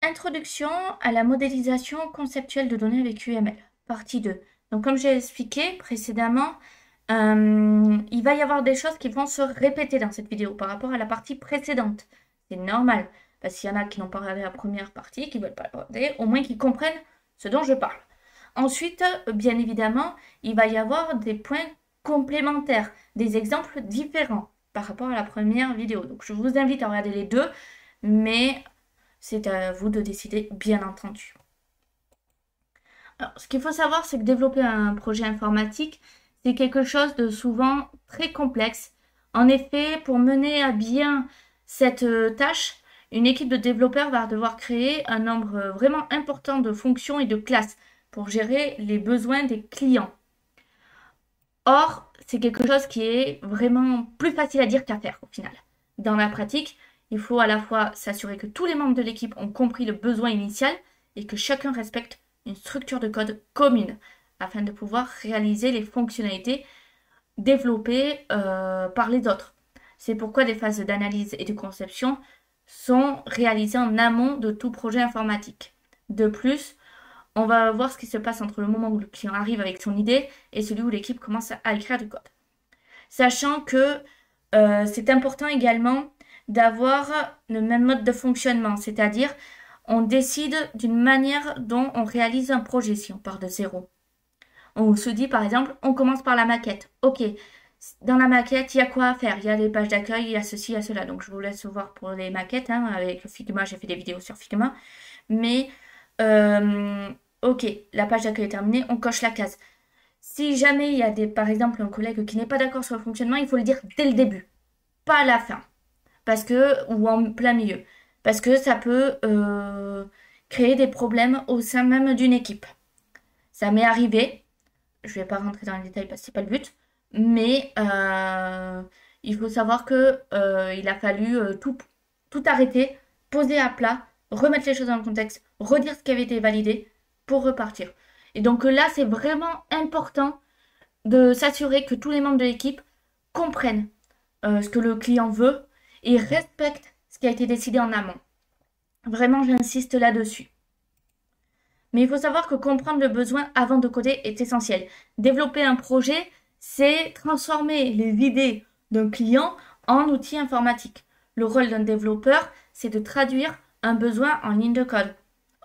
Introduction à la modélisation conceptuelle de données avec UML, partie 2. Donc, comme j'ai expliqué précédemment, il va y avoir des choses qui vont se répéter dans cette vidéo par rapport à la partie précédente. C'est normal, parce qu'il y en a qui n'ont pas regardé la première partie, qui ne veulent pas la regarder, au moins qu'ils comprennent ce dont je parle. Ensuite, bien évidemment, il va y avoir des points complémentaires, des exemples différents par rapport à la première vidéo. Donc, je vous invite à regarder les deux, mais c'est à vous de décider, bien entendu. Alors, ce qu'il faut savoir, c'est que développer un projet informatique, c'est quelque chose de souvent très complexe. En effet, pour mener à bien cette tâche, une équipe de développeurs va devoir créer un nombre vraiment important de fonctions et de classes pour gérer les besoins des clients. Or, c'est quelque chose qui est vraiment plus facile à dire qu'à faire au final. Dans la pratique, il faut à la fois s'assurer que tous les membres de l'équipe ont compris le besoin initial et que chacun respecte une structure de code commune afin de pouvoir réaliser les fonctionnalités développées par les autres. C'est pourquoi des phases d'analyse et de conception sont réalisées en amont de tout projet informatique. De plus, on va voir ce qui se passe entre le moment où le client arrive avec son idée et celui où l'équipe commence à écrire du code. Sachant que c'est important également d'avoir le même mode de fonctionnement, c'est-à-dire on décide d'une manière dont on réalise un projet si on part de zéro. On se dit par exemple, on commence par la maquette. Ok, dans la maquette, il y a quoi à faire? Il y a les pages d'accueil, il y a ceci, il y a cela. Donc je vous laisse voir pour les maquettes. Avec Figma, j'ai fait des vidéos sur Figma. Mais ok, la page d'accueil est terminée, on coche la case. Si jamais il y a par exemple un collègue qui n'est pas d'accord sur le fonctionnement, il faut le dire dès le début, pas à la fin, ou en plein milieu, parce que ça peut créer des problèmes au sein même d'une équipe. Ça m'est arrivé, je vais pas rentrer dans les détails parce que c'est pas le but, mais il faut savoir que il a fallu tout arrêter, poser à plat, remettre les choses dans le contexte, redire ce qui avait été validé pour repartir. Et donc là, c'est vraiment important de s'assurer que tous les membres de l'équipe comprennent ce que le client veut et respectent ce qui a été décidé en amont. Vraiment, j'insiste là-dessus. Mais il faut savoir que comprendre le besoin avant de coder est essentiel. Développer un projet, c'est transformer les idées d'un client en outils informatiques. Le rôle d'un développeur, c'est de traduire un besoin en ligne de code.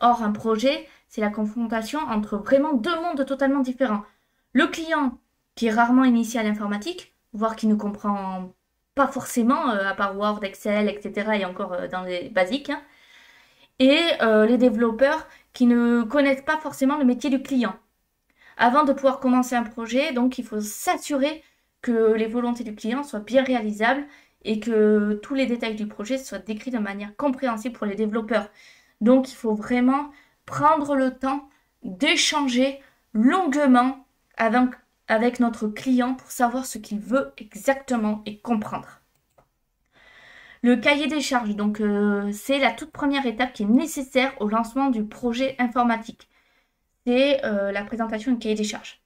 Or, un projet, c'est la confrontation entre vraiment deux mondes totalement différents. Le client, qui est rarement initié à l'informatique, voire qui ne comprend pas forcément, à part Word, Excel, etc., et encore dans les basiques, et les développeurs qui ne connaissent pas forcément le métier du client. Avant de pouvoir commencer un projet, donc il faut s'assurer que les volontés du client soient bien réalisables et que tous les détails du projet soient décrits de manière compréhensible pour les développeurs. Donc il faut vraiment prendre le temps d'échanger longuement avec notre client pour savoir ce qu'il veut exactement et comprendre. Le cahier des charges, donc c'est la toute première étape qui est nécessaire au lancement du projet informatique. C'est la présentation du cahier des charges.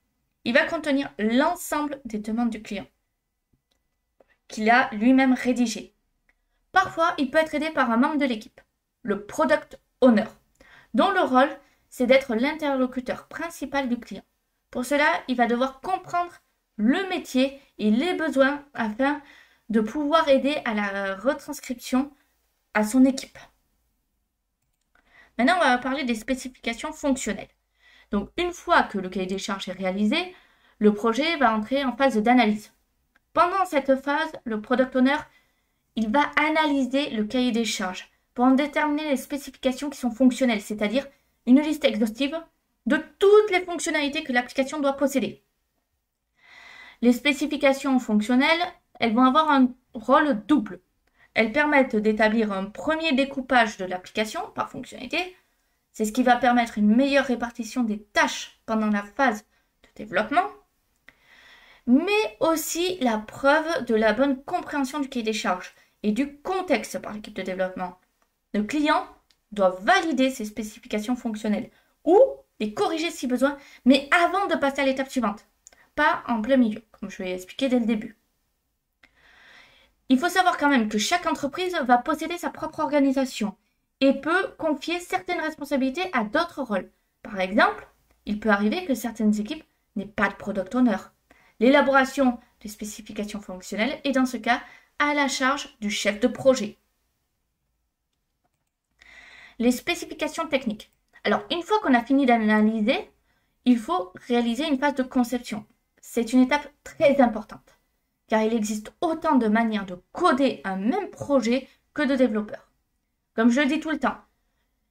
Il va contenir l'ensemble des demandes du client qu'il a lui-même rédigé. Parfois, il peut être aidé par un membre de l'équipe, le product owner, dont le rôle, c'est d'être l'interlocuteur principal du client. Pour cela, il va devoir comprendre le métier et les besoins afin de pouvoir aider à la retranscription à son équipe. Maintenant, on va parler des spécifications fonctionnelles. Donc, une fois que le cahier des charges est réalisé, le projet va entrer en phase d'analyse. Pendant cette phase, le product owner, il va analyser le cahier des charges pour en déterminer les spécifications qui sont fonctionnelles, c'est-à-dire une liste exhaustive de toutes les fonctionnalités que l'application doit posséder. Les spécifications fonctionnelles, elles vont avoir un rôle double. Elles permettent d'établir un premier découpage de l'application par fonctionnalité. C'est ce qui va permettre une meilleure répartition des tâches pendant la phase de développement, mais aussi la preuve de la bonne compréhension du cahier des charges et du contexte par l'équipe de développement. Le client doit valider ces spécifications fonctionnelles ou les corriger si besoin, mais avant de passer à l'étape suivante, pas en plein milieu, comme je l'ai expliqué dès le début. Il faut savoir quand même que chaque entreprise va posséder sa propre organisation et peut confier certaines responsabilités à d'autres rôles. Par exemple, il peut arriver que certaines équipes n'aient pas de product owner. L'élaboration des spécifications fonctionnelles est dans ce cas à la charge du chef de projet. Les spécifications techniques. Alors, une fois qu'on a fini d'analyser, il faut réaliser une phase de conception. C'est une étape très importante, car il existe autant de manières de coder un même projet que de développeurs. Comme je le dis tout le temps,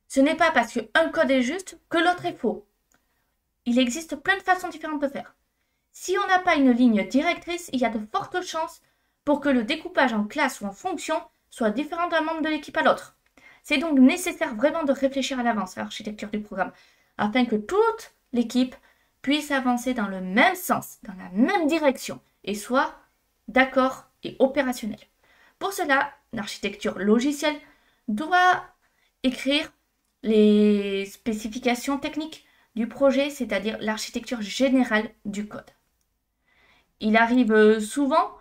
ce n'est pas parce qu'un code est juste que l'autre est faux. Il existe plein de façons différentes de faire. Si on n'a pas une ligne directrice, il y a de fortes chances pour que le découpage en classes ou en fonctions soit différent d'un membre de l'équipe à l'autre. C'est donc nécessaire vraiment de réfléchir à l'avance à l'architecture du programme, afin que toute l'équipe puisse avancer dans le même sens, dans la même direction, et soit d'accord et opérationnel. Pour cela, l'architecture logicielle doit écrire les spécifications techniques du projet, c'est-à-dire l'architecture générale du code. Il arrive souvent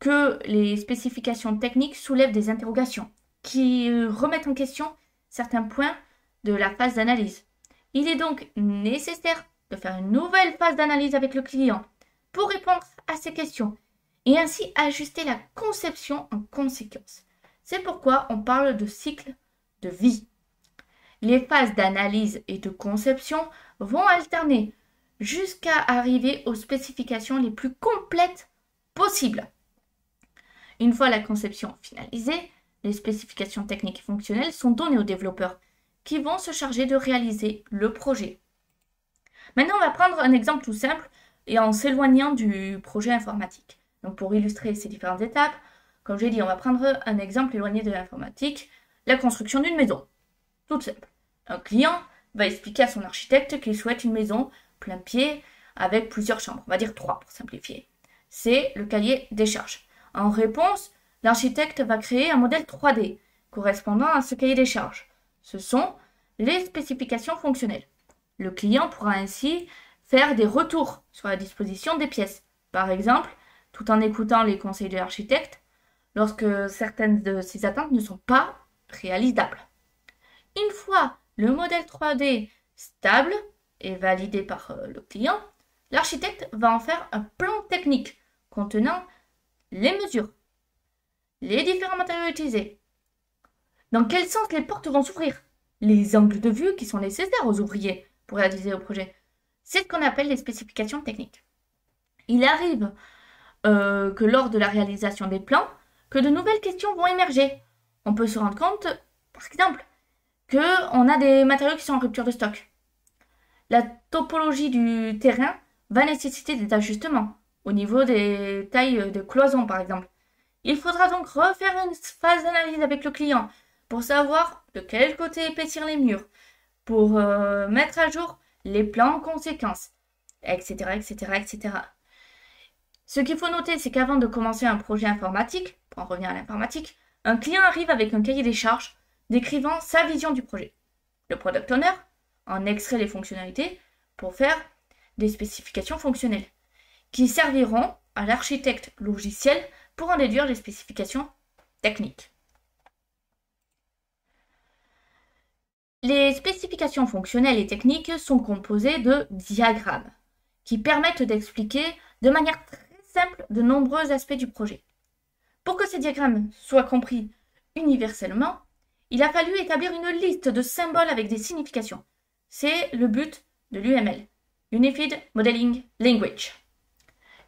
que les spécifications techniques soulèvent des interrogations qui remettent en question certains points de la phase d'analyse. Il est donc nécessaire de faire une nouvelle phase d'analyse avec le client pour répondre à ces questions et ainsi ajuster la conception en conséquence. C'est pourquoi on parle de cycle de vie. Les phases d'analyse et de conception vont alterner jusqu'à arriver aux spécifications les plus complètes possibles. Une fois la conception finalisée, les spécifications techniques et fonctionnelles sont données aux développeurs qui vont se charger de réaliser le projet. Maintenant, on va prendre un exemple tout simple et en s'éloignant du projet informatique. Donc, pour illustrer ces différentes étapes, comme j'ai dit, on va prendre un exemple éloigné de l'informatique, la construction d'une maison. Tout simple. Un client va expliquer à son architecte qu'il souhaite une maison plein pied avec plusieurs chambres. On va dire 3 pour simplifier. C'est le cahier des charges. En réponse, l'architecte va créer un modèle 3D correspondant à ce cahier des charges. Ce sont les spécifications fonctionnelles. Le client pourra ainsi faire des retours sur la disposition des pièces. Par exemple, tout en écoutant les conseils de l'architecte, lorsque certaines de ses attentes ne sont pas réalisables. Une fois le modèle 3D stable et validé par le client, l'architecte va en faire un plan technique contenant les mesures, les différents matériaux utilisés, dans quel sens les portes vont s'ouvrir, les angles de vue qui sont nécessaires aux ouvriers pour réaliser le projet. C'est ce qu'on appelle les spécifications techniques. Il arrive que lors de la réalisation des plans, que de nouvelles questions vont émerger. On peut se rendre compte, par exemple, qu'on a des matériaux qui sont en rupture de stock. La topologie du terrain va nécessiter des ajustements au niveau des tailles de cloisons, par exemple. Il faudra donc refaire une phase d'analyse avec le client pour savoir de quel côté épaissir les murs, pour mettre à jour les plans en conséquence, etc., etc., etc. Ce qu'il faut noter, c'est qu'avant de commencer un projet informatique, pour en revenir à l'informatique, un client arrive avec un cahier des charges décrivant sa vision du projet. Le product owner en extrait les fonctionnalités pour faire des spécifications fonctionnelles qui serviront à l'architecte logiciel pour en déduire les spécifications techniques. Les spécifications fonctionnelles et techniques sont composées de diagrammes qui permettent d'expliquer de manière très simple de nombreux aspects du projet. Pour que ces diagrammes soient compris universellement, il a fallu établir une liste de symboles avec des significations. C'est le but de l'UML, Unified Modeling Language.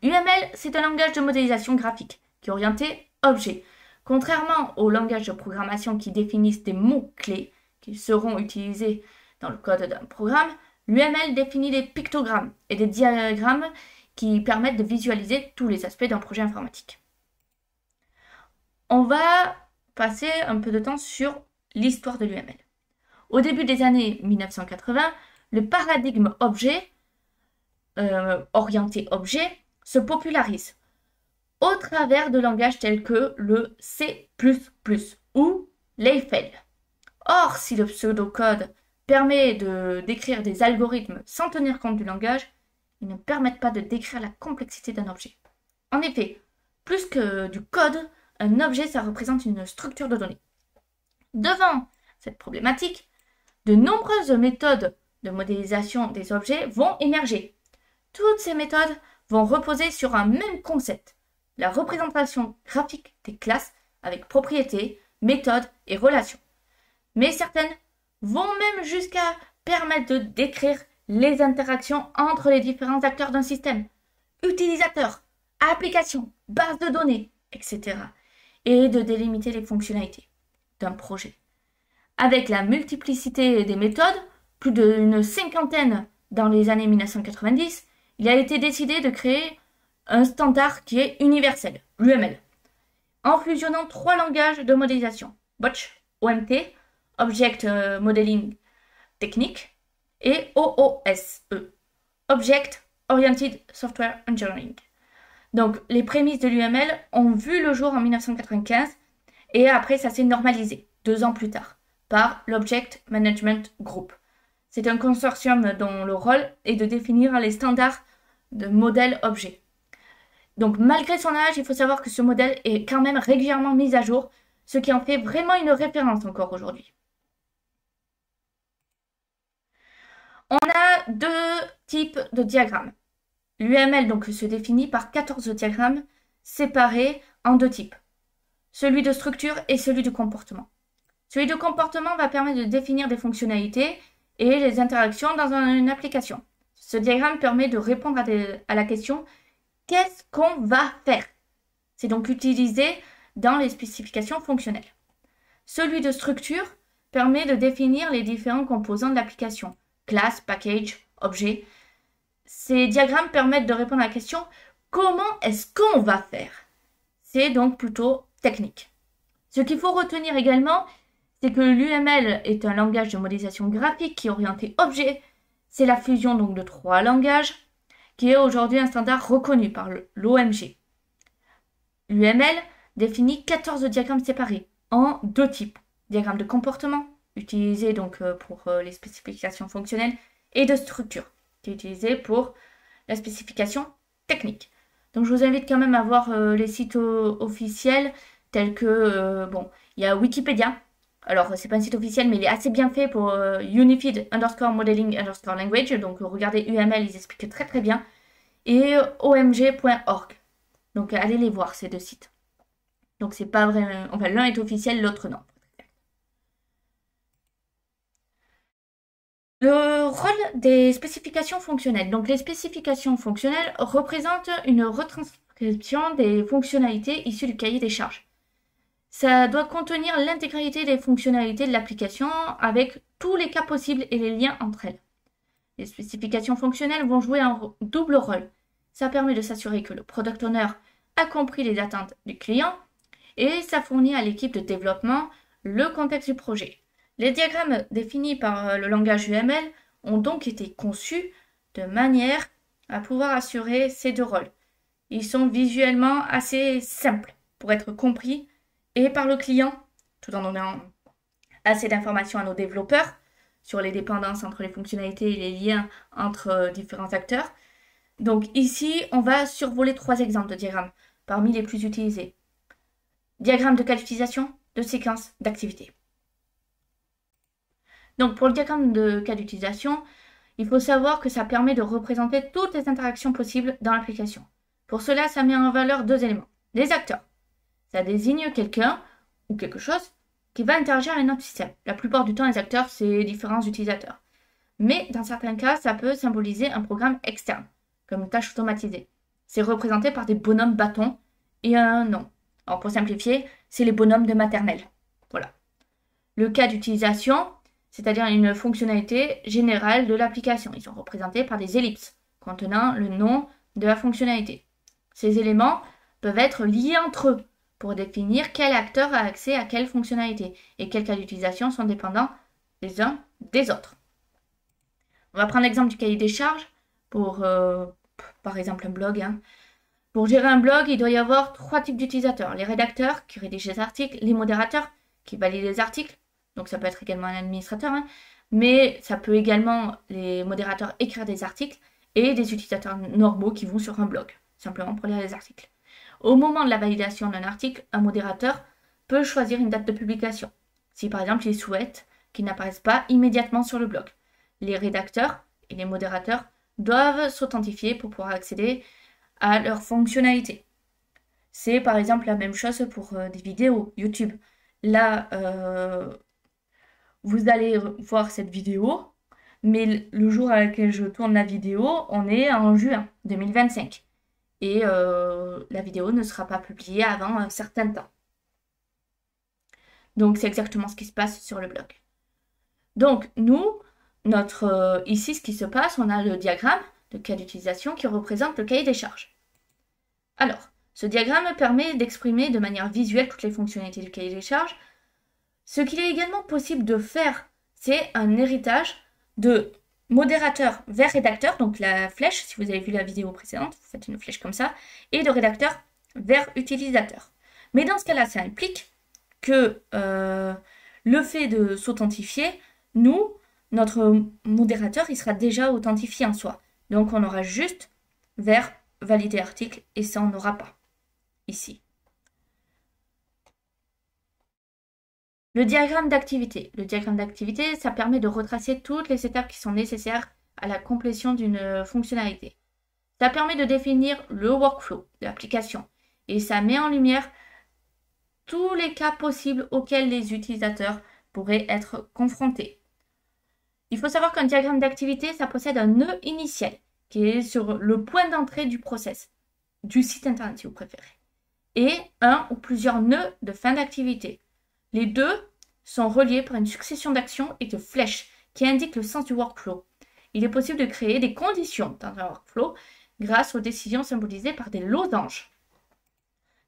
UML, c'est un langage de modélisation graphique qui est orienté objet. Contrairement aux langages de programmation qui définissent des mots-clés qui seront utilisés dans le code d'un programme, l'UML définit des pictogrammes et des diagrammes qui permettent de visualiser tous les aspects d'un projet informatique. On va passer un peu de temps sur l'histoire de l'UML. Au début des années 1980, le paradigme objet, orienté objet, se popularise au travers de langages tels que le C++ ou l'Eiffel. Or, si le pseudocode permet de décrire des algorithmes sans tenir compte du langage, ils ne permettent pas de décrire la complexité d'un objet. En effet, plus que du code, un objet, ça représente une structure de données. Devant cette problématique, de nombreuses méthodes de modélisation des objets vont émerger. Toutes ces méthodes vont reposer sur un même concept, la représentation graphique des classes avec propriétés, méthodes et relations. Mais certaines vont même jusqu'à permettre de décrire les interactions entre les différents acteurs d'un système, utilisateurs, applications, bases de données, etc. et de délimiter les fonctionnalités d'un projet. Avec la multiplicité des méthodes, plus d'une cinquantaine dans les années 1990, il a été décidé de créer un standard qui est universel, l'UML, en fusionnant 3 langages de modélisation, BOTCH, OMT, Object Modeling Technique, et OOSE, Object Oriented Software Engineering. Donc, les prémices de l'UML ont vu le jour en 1995 et après, ça s'est normalisé 2 ans plus tard par l'Object Management Group. C'est un consortium dont le rôle est de définir les standards de modèle objet. Donc, malgré son âge, il faut savoir que ce modèle est quand même régulièrement mis à jour, ce qui en fait vraiment une référence encore aujourd'hui. On a 2 types de diagrammes. L'UML donc se définit par 14 diagrammes séparés en 2 types. Celui de structure et celui de comportement. Celui de comportement va permettre de définir des fonctionnalités et les interactions dans une application. Ce diagramme permet de répondre à la question « Qu'est-ce qu'on va faire ?» C'est donc utilisé dans les spécifications fonctionnelles. Celui de structure permet de définir les différents composants de l'application, classe, package, objet. Ces diagrammes permettent de répondre à la question « Comment est-ce qu'on va faire ?» C'est donc plutôt technique. Ce qu'il faut retenir également, c'est que l'UML est un langage de modélisation graphique qui est orienté objet. C'est la fusion donc de 3 langages qui est aujourd'hui un standard reconnu par l'OMG. L'UML définit 14 diagrammes séparés en 2 types. Diagramme de comportement, utilisé donc pour les spécifications fonctionnelles, et de structure, qui est utilisé pour la spécification technique. Donc je vous invite quand même à voir les sites officiels tels que, il y a Wikipédia. Alors, c'est pas un site officiel, mais il est assez bien fait pour Unified_Modeling_Language. Donc, regardez UML, ils expliquent très très bien. Et omg.org. Donc, allez les voir, ces 2 sites. Donc, c'est pas vrai. Enfin, l'un est officiel, l'autre non. Le rôle des spécifications fonctionnelles. Donc, les spécifications fonctionnelles représentent une retranscription des fonctionnalités issues du cahier des charges. Ça doit contenir l'intégralité des fonctionnalités de l'application avec tous les cas possibles et les liens entre elles. Les spécifications fonctionnelles vont jouer un double rôle. Ça permet de s'assurer que le product owner a compris les attentes du client et ça fournit à l'équipe de développement le contexte du projet. Les diagrammes définis par le langage UML ont donc été conçus de manière à pouvoir assurer ces 2 rôles. Ils sont visuellement assez simples pour être compris et par le client, tout en donnant assez d'informations à nos développeurs sur les dépendances entre les fonctionnalités et les liens entre différents acteurs. Donc ici, on va survoler 3 exemples de diagrammes parmi les plus utilisés. Diagramme de cas d'utilisation, de séquence, d'activité. Donc pour le diagramme de cas d'utilisation, il faut savoir que ça permet de représenter toutes les interactions possibles dans l'application. Pour cela, ça met en valeur 2 éléments. Les acteurs. Ça désigne quelqu'un ou quelque chose qui va interagir avec notre système. La plupart du temps, les acteurs, c'est différents utilisateurs. Mais dans certains cas, ça peut symboliser un programme externe, comme une tâche automatisée. C'est représenté par des bonhommes bâtons et un nom. Alors pour simplifier, c'est les bonhommes de maternelle. Voilà. Le cas d'utilisation, c'est-à-dire une fonctionnalité générale de l'application. Ils sont représentés par des ellipses contenant le nom de la fonctionnalité. Ces éléments peuvent être liés entre eux pour définir quel acteur a accès à quelle fonctionnalité et quels cas d'utilisation sont dépendants les uns des autres. On va prendre l'exemple du cahier des charges pour, par exemple, un blog. Pour gérer un blog, il doit y avoir 3 types d'utilisateurs. Les rédacteurs qui rédigent les articles, les modérateurs qui valident les articles, donc ça peut être également un administrateur, mais ça peut également, les modérateurs, écrire des articles et des utilisateurs normaux qui vont sur un blog, simplement pour lire les articles. Au moment de la validation d'un article, un modérateur peut choisir une date de publication. Si par exemple il souhaite qui n'apparaissent pas immédiatement sur le blog. Les rédacteurs et les modérateurs doivent s'authentifier pour pouvoir accéder à leurs fonctionnalités. C'est par exemple la même chose pour des vidéos YouTube. Là, vous allez voir cette vidéo, mais le jour à laquelle je tourne la vidéo, on est en juin 2025. Et la vidéo ne sera pas publiée avant un certain temps. Donc, c'est exactement ce qui se passe sur le blog. Donc, nous, ici, ce qui se passe, on a le diagramme de cas d'utilisation qui représente le cahier des charges. Alors, ce diagramme permet d'exprimer de manière visuelle toutes les fonctionnalités du cahier des charges. Ce qu'il est également possible de faire, c'est un héritage de modérateur vers rédacteur, donc la flèche, si vous avez vu la vidéo précédente, vous faites une flèche comme ça, et de rédacteur vers utilisateur. Mais dans ce cas-là, ça implique que le fait de s'authentifier, notre modérateur, il sera déjà authentifié en soi. Donc, on aura juste vers valider article, et ça, on n'aura pas ici. Le diagramme d'activité. Le diagramme d'activité, ça permet de retracer toutes les étapes qui sont nécessaires à la complétion d'une fonctionnalité. Ça permet de définir le workflow de l'application et ça met en lumière tous les cas possibles auxquels les utilisateurs pourraient être confrontés. Il faut savoir qu'un diagramme d'activité, ça possède un nœud initial qui est sur le point d'entrée du process, du site internet si vous préférez, et un ou plusieurs nœuds de fin d'activité. Les deux sont reliés par une succession d'actions et de flèches qui indiquent le sens du workflow. Il est possible de créer des conditions dans un workflow grâce aux décisions symbolisées par des losanges.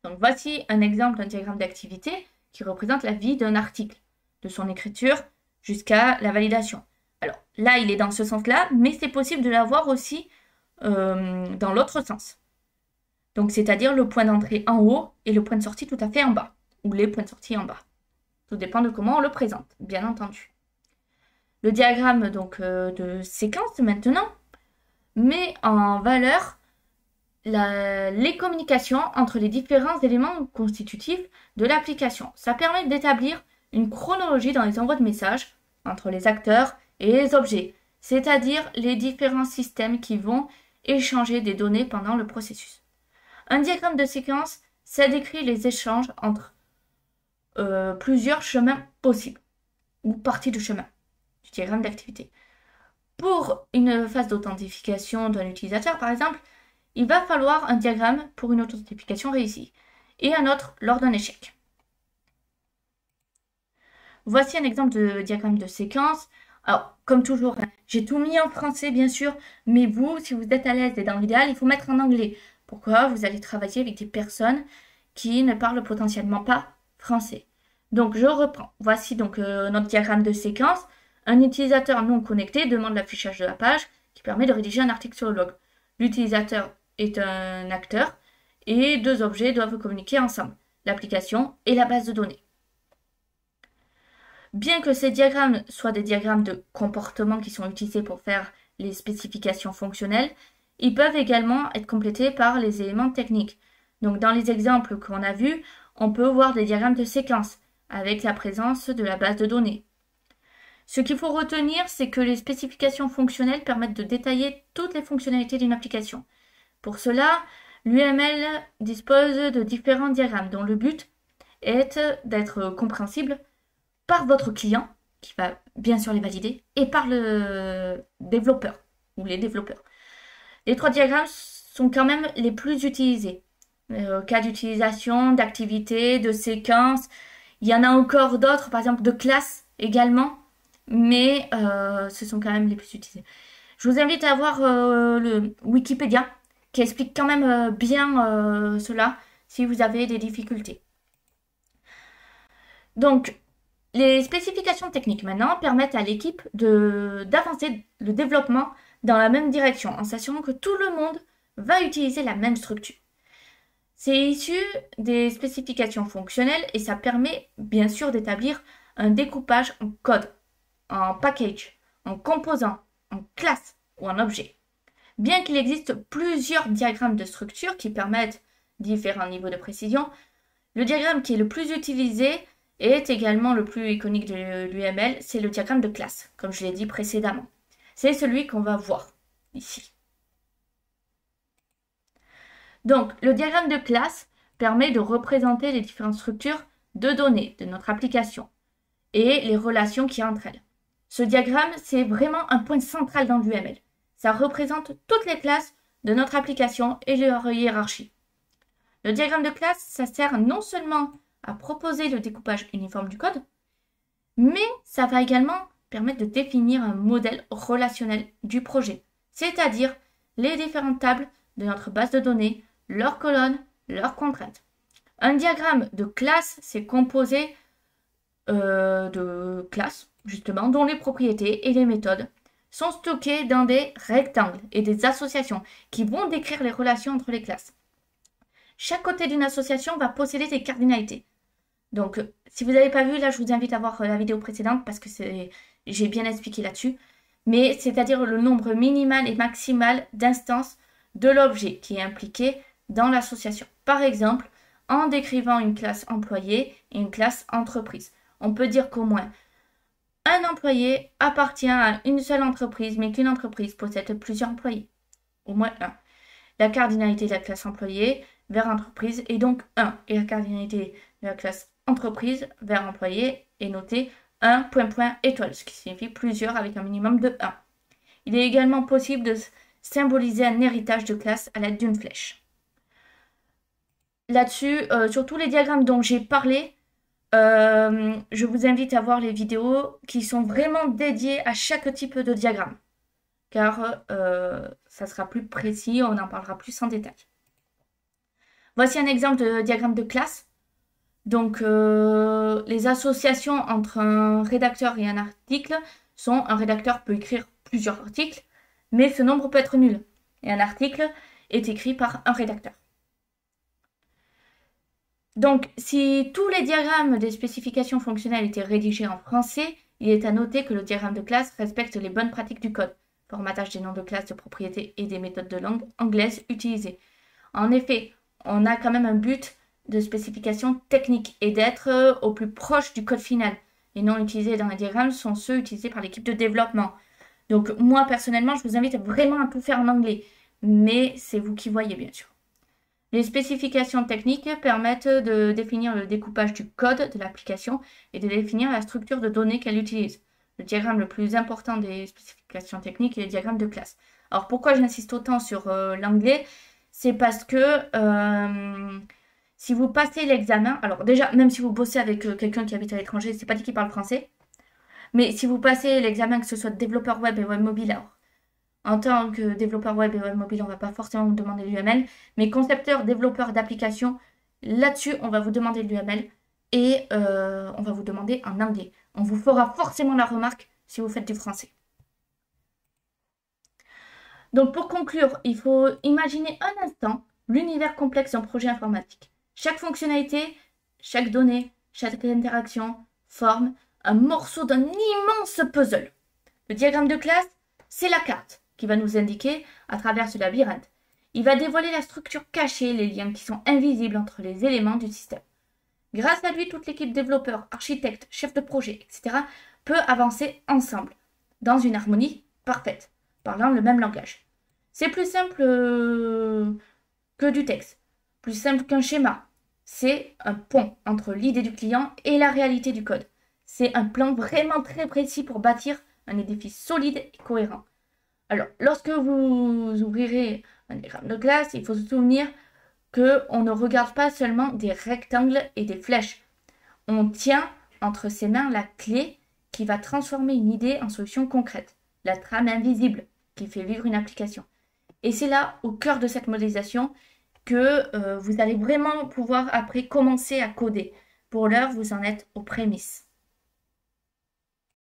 Donc voici un exemple d'un diagramme d'activité qui représente la vie d'un article, de son écriture jusqu'à la validation. Alors là, il est dans ce sens-là, mais c'est possible de l'avoir aussi dans l'autre sens. Donc c'est-à-dire le point d'entrée en haut et le point de sortie tout à fait en bas, ou les points de sortie en bas. Tout dépend de comment on le présente, bien entendu. Le diagramme donc de séquence maintenant met en valeur les communications entre les différents éléments constitutifs de l'application. Ça permet d'établir une chronologie dans les envois de messages entre les acteurs et les objets, c'est-à-dire les différents systèmes qui vont échanger des données pendant le processus. Un diagramme de séquence, ça décrit les échanges entre plusieurs chemins possibles ou parties de chemin du diagramme d'activité. Pour une phase d'authentification d'un utilisateur, par exemple, il va falloir un diagramme pour une authentification réussie et un autre lors d'un échec. Voici un exemple de diagramme de séquence. Alors, comme toujours, j'ai tout mis en français, bien sûr, mais vous, si vous êtes à l'aise et dans l'idéal, il faut mettre en anglais. Pourquoi? Vous allez travailler avec des personnes qui ne parlent potentiellement pas français. Donc, je reprends. Voici donc notre diagramme de séquence. Un utilisateur non connecté demande l'affichage de la page qui permet de rédiger un article sur le blog. L'utilisateur est un acteur et deux objets doivent communiquer ensemble, l'application et la base de données. Bien que ces diagrammes soient des diagrammes de comportement qui sont utilisés pour faire les spécifications fonctionnelles, ils peuvent également être complétés par les éléments techniques. Donc dans les exemples qu'on a vus, on peut voir des diagrammes de séquence avec la présence de la base de données. Ce qu'il faut retenir, c'est que les spécifications fonctionnelles permettent de détailler toutes les fonctionnalités d'une application. Pour cela, l'UML dispose de différents diagrammes dont le but est d'être compréhensible par votre client, qui va bien sûr les valider, et par le développeur ou les développeurs. Les trois diagrammes sont quand même les plus utilisés. Cas d'utilisation, d'activité, de séquence. Il y en a encore d'autres, par exemple de classe également, mais ce sont quand même les plus utilisés. Je vous invite à voir le Wikipédia, qui explique quand même bien cela, si vous avez des difficultés. Donc, les spécifications techniques maintenant permettent à l'équipe d'avancer le développement dans la même direction, en s'assurant que tout le monde va utiliser la même structure. C'est issu des spécifications fonctionnelles et ça permet bien sûr d'établir un découpage en code, en package, en composant, en classe ou en objet. Bien qu'il existe plusieurs diagrammes de structure qui permettent différents niveaux de précision, le diagramme qui est le plus utilisé est également le plus iconique de l'UML, c'est le diagramme de classe, comme je l'ai dit précédemment. C'est celui qu'on va voir ici. Donc, le diagramme de classe permet de représenter les différentes structures de données de notre application et les relations qu'il y a entre elles. Ce diagramme, c'est vraiment un point central dans l'UML. Ça représente toutes les classes de notre application et leur hiérarchie. Le diagramme de classe, ça sert non seulement à proposer le découpage uniforme du code, mais ça va également permettre de définir un modèle relationnel du projet, c'est-à-dire les différentes tables de notre base de données, leurs colonnes, leurs contraintes. Un diagramme de classe, c'est composé de classes, justement, dont les propriétés et les méthodes sont stockées dans des rectangles et des associations qui vont décrire les relations entre les classes. Chaque côté d'une association va posséder des cardinalités. Donc, si vous n'avez pas vu, là, je vous invite à voir la vidéo précédente parce que j'ai bien expliqué là-dessus. Mais c'est-à-dire le nombre minimal et maximal d'instances de l'objet qui est impliqué dans l'association. Par exemple, en décrivant une classe employé et une classe entreprise. On peut dire qu'au moins un employé appartient à une seule entreprise, mais qu'une entreprise possède plusieurs employés. Au moins un. La cardinalité de la classe employé vers entreprise est donc 1. Et la cardinalité de la classe entreprise vers employé est notée 1, étoile, ce qui signifie plusieurs avec un minimum de 1. Il est également possible de symboliser un héritage de classe à l'aide d'une flèche. Là-dessus, sur tous les diagrammes dont j'ai parlé, je vous invite à voir les vidéos qui sont vraiment dédiées à chaque type de diagramme. Car ça sera plus précis, on en parlera plus en détail. Voici un exemple de diagramme de classe. Donc, les associations entre un rédacteur et un article sont, un rédacteur peut écrire plusieurs articles, mais ce nombre peut être nul. Et un article est écrit par un rédacteur. Donc, si tous les diagrammes des spécifications fonctionnelles étaient rédigés en français, il est à noter que le diagramme de classe respecte les bonnes pratiques du code, formatage des noms de classe, de propriétés et des méthodes de langue anglaise utilisées. En effet, on a quand même un but de spécification technique et d'être au plus proche du code final. Les noms utilisés dans les diagrammes sont ceux utilisés par l'équipe de développement. Donc moi personnellement, je vous invite vraiment à tout faire en anglais, mais c'est vous qui voyez bien sûr. Les spécifications techniques permettent de définir le découpage du code de l'application et de définir la structure de données qu'elle utilise. Le diagramme le plus important des spécifications techniques est le diagramme de classe. Alors pourquoi j'insiste autant sur l'anglais? C'est parce que si vous passez l'examen, alors déjà, même si vous bossez avec quelqu'un qui habite à l'étranger, c'est pas dit qu'il parle français, mais si vous passez l'examen, que ce soit développeur web et web mobile, alors en tant que développeur web et web mobile, on ne va pas forcément vous demander l'UML, mais concepteur, développeur d'application, là-dessus, on va vous demander l'UML et on va vous demander en anglais. On vous fera forcément la remarque si vous faites du français. Donc pour conclure, il faut imaginer un instant l'univers complexe d'un projet informatique. Chaque fonctionnalité, chaque donnée, chaque interaction forme un morceau d'un immense puzzle. Le diagramme de classe, c'est la carte qui va nous indiquer à travers ce labyrinthe. Il va dévoiler la structure cachée, les liens qui sont invisibles entre les éléments du système. Grâce à lui, toute l'équipe développeur, architecte, chef de projet, etc. peut avancer ensemble, dans une harmonie parfaite, parlant le même langage. C'est plus simple que du texte, plus simple qu'un schéma. C'est un pont entre l'idée du client et la réalité du code. C'est un plan vraiment très précis pour bâtir un édifice solide et cohérent. Alors, lorsque vous ouvrirez un diagramme de classe, il faut se souvenir qu'on ne regarde pas seulement des rectangles et des flèches. On tient entre ses mains la clé qui va transformer une idée en solution concrète, la trame invisible qui fait vivre une application. Et c'est là, au cœur de cette modélisation, que vous allez vraiment pouvoir après commencer à coder. Pour l'heure, vous en êtes aux prémices.